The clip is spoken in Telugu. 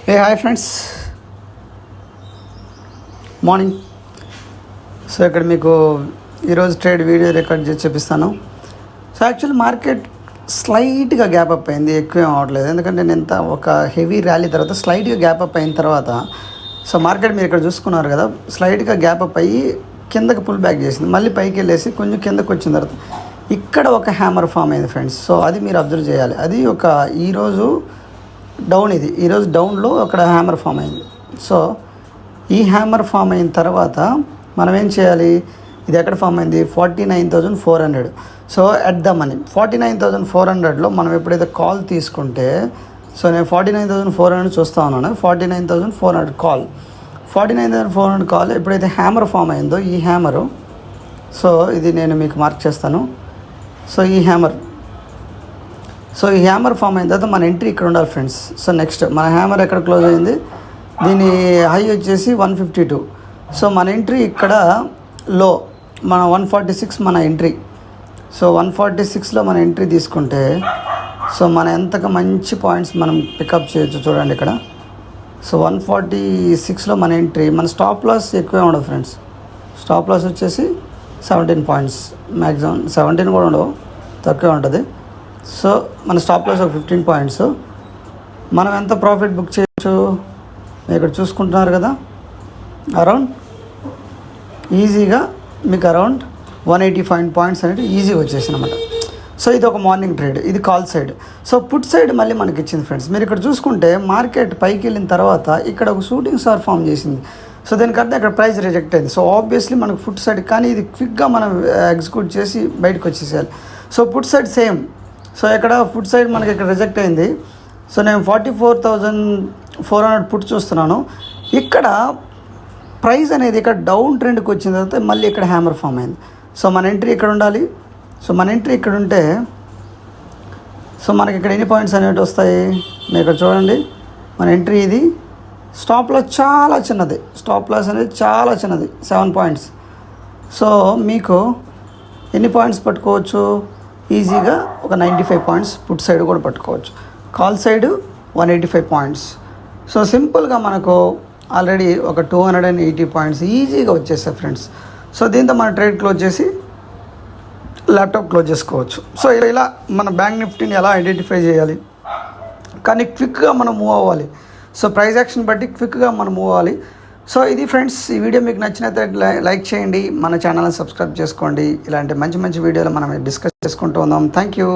Hi friends, morning. సో ఇక్కడ మీకు ఈరోజు ట్రేడ్ వీడియో రికార్డ్ చేసి చూపిస్తాను. సో యాక్చువల్లీ మార్కెట్ స్లైట్గా గ్యాప్ అప్ అయింది, ఎక్కువ ఏం అవ్వట్లేదు. ఎందుకంటే నేను ఒక హెవీ ర్యాలీ తర్వాత స్లైట్గా గ్యాప్ అప్ అయిన తర్వాత సో మార్కెట్ మీరు ఇక్కడ చూసుకున్నారు కదా, స్లైట్గా గ్యాప్ అప్ అయ్యి కిందకి పుల్ బ్యాక్ చేసింది, మళ్ళీ పైకి వెళ్ళేసి కొంచెం కిందకు వచ్చిన తర్వాత ఇక్కడ ఒక హ్యామర్ ఫామ్ అయింది ఫ్రెండ్స్. సో అది మీరు అబ్జర్వ్ చేయాలి. అది ఒక ఈరోజు డౌన్, ఇది ఈరోజు డౌన్లో అక్కడ హ్యామర్ ఫామ్ అయింది. సో ఈ హ్యామర్ ఫామ్ అయిన తర్వాత మనం ఏం చేయాలి, ఇది ఎక్కడ ఫామ్ అయింది, 49,400. సో ఎట్ ద మనీ 49,400లో మనం ఎప్పుడైతే కాల్ తీసుకుంటే, సో నేను 49,400 చూస్తూ ఉన్నాను. 49,400 కాల్, 49,400 కాల్ ఎప్పుడైతే హ్యామర్ ఫామ్ అయిందో, ఈ హ్యామరు, సో ఇది నేను మీకు మార్క్ చేస్తాను. సో ఈ హ్యామర్ ఫామ్ అయిన తర్వాత మన ఎంట్రీ ఇక్కడ ఉండాలి ఫ్రెండ్స్. సో నెక్స్ట్ మన హ్యామర్ ఎక్కడ క్లోజ్ అయింది, దీని హై వచ్చేసి 152. సో మన ఎంట్రీ ఇక్కడ లో మన 146 మన ఎంట్రీ. సో 146లో మన ఎంట్రీ తీసుకుంటే, సో మన ఎంతగా మంచి పాయింట్స్ మనం పికప్ చేయొచ్చు చూడండి ఇక్కడ. సో 146లో మన ఎంట్రీ. మన స్టాప్ లాస్ ఎక్కువే ఉండదు ఫ్రెండ్స్. స్టాప్ లాస్ వచ్చేసి 17 పాయింట్స్, మ్యాక్సిమం 17 కూడా ఉండవు, తక్కువే ఉంటుంది. సో మన స్టాప్ లాస్ ఒక 15 పాయింట్స్. మనం ఎంత ప్రాఫిట్ బుక్ చేయొచ్చు మీరు ఇక్కడ చూసుకుంటున్నారు కదా, అరౌండ్ ఈజీగా మీకు అరౌండ్ 185 పాయింట్స్ అనేది ఈజీగా వచ్చేసి అనమాట. సో ఇది ఒక మార్నింగ్ ట్రేడ్, ఇది call side. So put side మళ్ళీ మనకి ఇచ్చింది ఫ్రెండ్స్. మీరు ఇక్కడ చూసుకుంటే మార్కెట్ పైకి వెళ్ళిన తర్వాత ఇక్కడ ఒక షూటింగ్ స్టార్ ఫామ్ చేసింది. సో దీనికి అర్థం ఇక్కడ ప్రైస్ రిజెక్ట్ అయింది. సో ఆబ్వియస్లీ మనకు ఫుట్ సైడ్, కానీ ఇది క్విక్గా మనం ఎగ్జిక్యూట్ చేసి బయటకు వచ్చేసేయాలి. So put side same. So ఇక్కడ ఫుట్ సైడ్ మనకి ఇక్కడ రిజెక్ట్ అయింది. సో నేను 44,400 పుట్ చూస్తున్నాను. ఇక్కడ ప్రైస్ అనేది ఇక్కడ డౌన్ ట్రెండ్కి వచ్చిన తర్వాత మళ్ళీ ఇక్కడ హ్యామర్ ఫామ్ అయింది. సో మన ఎంట్రీ ఇక్కడ ఉండాలి. సో మన ఎంట్రీ ఇక్కడ ఉంటే, సో మనకి ఇక్కడ ఎన్ని పాయింట్స్ అనేవి వస్తాయి మీరు ఇక్కడ చూడండి. మన ఎంట్రీ ఇది, స్టాప్ లాస్ చాలా చిన్నది, స్టాప్ లాస్ అనేది చాలా చిన్నది, 7 పాయింట్స్. సో మీకు ఎన్ని పాయింట్స్ పట్టుకోవచ్చు, ఈజీగా ఒక 95 పాయింట్స్ పుట్ సైడ్ కూడా పట్టుకోవచ్చు. Call side 185 points. సో సింపుల్గా మనకు ఆల్రెడీ ఒక 280 పాయింట్స్ ఈజీగా వచ్చేస్తాయి ఫ్రెండ్స్. సో దీంతో మన ట్రేడ్ క్లోజ్ చేసి ల్యాప్టాప్ క్లోజ్ చేసుకోవచ్చు. సో ఇలా మన బ్యాంక్ నిఫ్టీని ఎలా ఐడెంటిఫై చేయాలి, కానీ క్విక్గా మనం మూవ్ అవ్వాలి. సో ప్రైస్ యాక్షన్ బట్టి క్విక్గా మనం మూవ్ అవ్వాలి. సో ఇది ఫ్రెండ్స్, ఈ వీడియో మీకు నచ్చినట్లయితే లైక్ చేయండి, మన ఛానల్ని సబ్స్క్రైబ్ చేసుకోండి. ఇలాంటి మంచి మంచి వీడియోలు మనం డిస్కస్ చేసుకుంటూ ఉందాం. Thank you.